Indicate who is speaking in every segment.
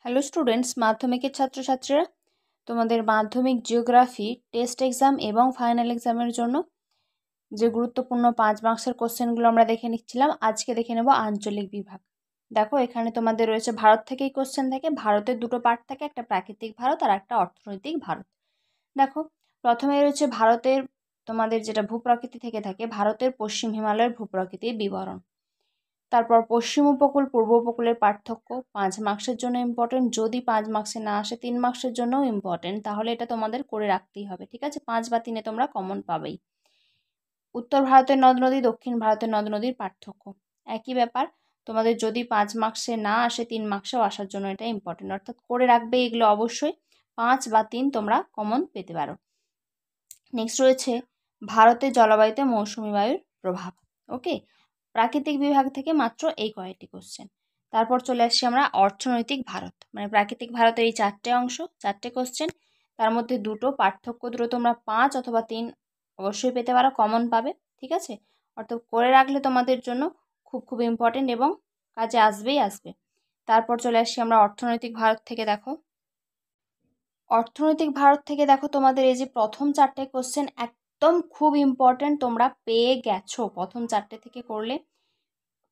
Speaker 1: Hello students, মাধ্যমিকের ছাত্রছাত্রীরা, তোমাদের মাধ্যমিক জিওগ্রাফি টেস্ট এক্সাম এবং ফাইনাল এক্সামের জন্য যে গুরুত্বপূর্ণ 5 মার্কসের কোশ্চেনগুলো আমরা দেখে নিচ্ছিলাম, আজকে দেখে নেব আঞ্চলিক বিভাগ। দেখো, এখানে তোমাদের রয়েছে ভারত থেকেই কোশ্চেন থাকে। ভারতের দুটো পার্ট থাকে, একটা প্রাকৃতিক ভারত আর একটা অর্থনৈতিক ভারত। দেখো, প্রথমে রয়েছে ভারতের তোমাদের যেটা ভূপ্রকৃতি থেকে থাকে, ভারতের পশ্চিম হিমালয়ের ভূপ্রকৃতির বিবরণ। তারপর পশ্চিম উপকূল পূর্ব উপকূলের পার্থক্য 5 মার্কসের জন্য ইম্পর্টেন্ট। যদি 5 মার্কসে না আসে 3 মার্কসের জন্যও ইম্পর্টেন্ট, তাহলে এটা তোমাদের করে রাখতেই হবে। ঠিক আছে, 5 বা 3-এ তোমরা কমন পাবেই। উত্তর ভারতের নদ নদী, দক্ষিণ ভারতের নদ নদীর পার্থক্য একই ব্যাপার। তোমাদের যদি 5 মার্কসে না আসে 3 মার্কসেও আসার জন্য এটা ইম্পর্টেন্ট, অর্থাৎ করে রাখবে এগুলো অবশ্যই। 5 বা 3 তোমরা কমন পেতে পারো। নেক্সট রয়েছে ভারতের জলবায়ুতে মৌসুমী বায়ুর প্রভাব। ওকে, প্রাকৃতিক বিভাগ থেকে মাত্র এই কয়েকটি কোশ্চেন। তারপর চলে আসছি আমরা অর্থনৈতিক ভারত, মানে প্রাকৃতিক ভারতের এই 4টে অংশ, 4টে কোশ্চেন। তার মধ্যে দুটো পার্থক্য, দুটো তোমরা 5 অথবা 3 অবশ্যই পেতে পারো, কমন পাবে। ঠিক আছে, অর্থাৎ করে রাখলে তোমাদের জন্য খুব খুব ইম্পর্টেন্ট এবং কাজে আসবেই আসবে। তারপর চলে আসছি আমরা অর্থনৈতিক ভারত থেকে। দেখো তোমাদের এই যে প্রথম 4টে কোশ্চেন একদম খুব ইম্পর্টেন্ট, তোমরা পেয়ে গেছো। প্রথম 4টে থেকে করলে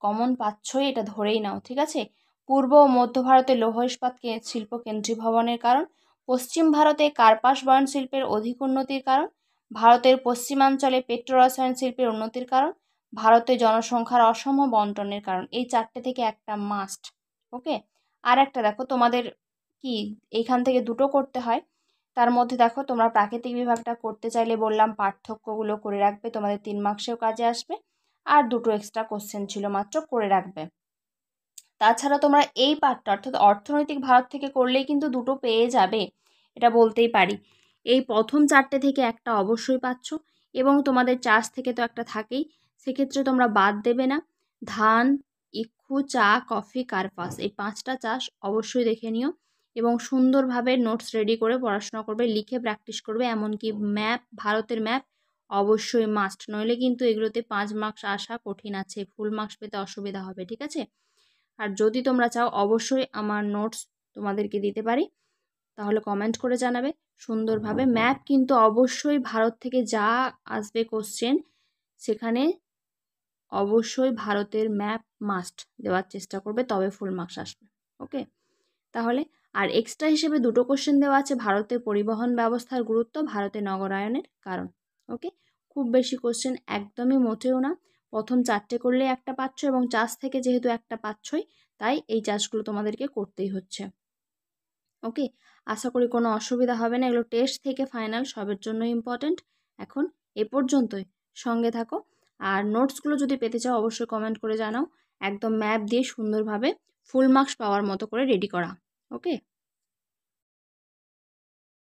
Speaker 1: কমন পাচ্ছই, এটা ধরেই নাও। ঠিক আছে, পূর্ব ও মধ্য ভারতে লৌহ ইস্পাত শিল্প কেন্দ্রীভবনের কারণ, পশ্চিম ভারতে কার্পাস বয়ন শিল্পের অধিক উন্নতির কারণ, ভারতের পশ্চিমাঞ্চলে পেট্রোরসায়ন শিল্পের উন্নতির কারণ, ভারতে জনসংখ্যার অসম বন্টনের কারণ। এই 4টে থেকে একটা মাস্ট। ওকে, আর একটা দেখো তোমাদের কি এইখান থেকে দুটো করতে হয়। তার মধ্যে দেখো, তোমরা প্রাকৃতিক বিভাগটা করতে চাইলে বললাম পার্থক্যগুলো করে রাখবে, তোমাদের 3 মার্কসেও কাজে আসবে। আর দুটো এক্সট্রা কোশ্চেন ছিল মাত্র, করে রাখবে। তাছাড়া তোমরা এই পার্টটা অর্থাৎ অর্থনৈতিক ভারত থেকে করলেই কিন্তু দুটো পেয়ে যাবে, এটা বলতেই পারি। এই প্রথম 4টে থেকে একটা অবশ্যই পাচ্ছ, এবং তোমাদের চাষ থেকে তো একটা থাকেই, সেক্ষেত্রে তোমরা বাদ দেবে না। ধান, ইক্ষু, চা, কফি, কার্পাস, এই 5টা চাষ অবশ্যই দেখে নিও এবং সুন্দরভাবে নোটস রেডি করে পড়াশোনা করবে, লিখে প্র্যাকটিস করবে। এমনকি ম্যাপ, ভারতের ম্যাপ অবশ্যই মাস্ট, নইলে কিন্তু এগুলোতে 5 মার্কস আসা কঠিন আছে, ফুল মার্কস পেতে অসুবিধা হবে। ঠিক আছে, আর যদি তোমরা চাও অবশ্যই আমার নোটস তোমাদেরকে দিতে পারি, তাহলে কমেন্ট করে জানাবে সুন্দরভাবে। ম্যাপ কিন্তু অবশ্যই ভারত থেকে যা আসবে কোশ্চেন, সেখানে অবশ্যই ভারতের ম্যাপ মাস্ট দেওয়ার চেষ্টা করবে, তবে ফুল মার্কস আসবে। ওকে, তাহলে আর এক্সট্রা হিসেবে দুটো কোশ্চেন দেওয়া আছে, ভারতের পরিবহন ব্যবস্থার গুরুত্ব, ভারতের নগরায়নের কারণ। ওকে, খুব বেশি কোশ্চেন একদমই মোটেও না। প্রথম 4টে করলে একটা পাচ্ছ, এবং চাষ থেকে যেহেতু একটা পাচ্ছই, তাই এই চাষগুলো তোমাদেরকে করতেই হচ্ছে। ওকে, আশা করি কোনো অসুবিধা হবে না। এগুলো টেস্ট থেকে ফাইনাল সবের জন্য ইম্পর্টেন্ট। এখন এ পর্যন্তই, সঙ্গে থাকো। আর নোটসগুলো যদি পেতে চাও অবশ্যই কমেন্ট করে জানাও। একদম ম্যাপ দিয়ে সুন্দরভাবে ফুল মার্কস পাওয়ার মতো করে রেডি করা। ওকে।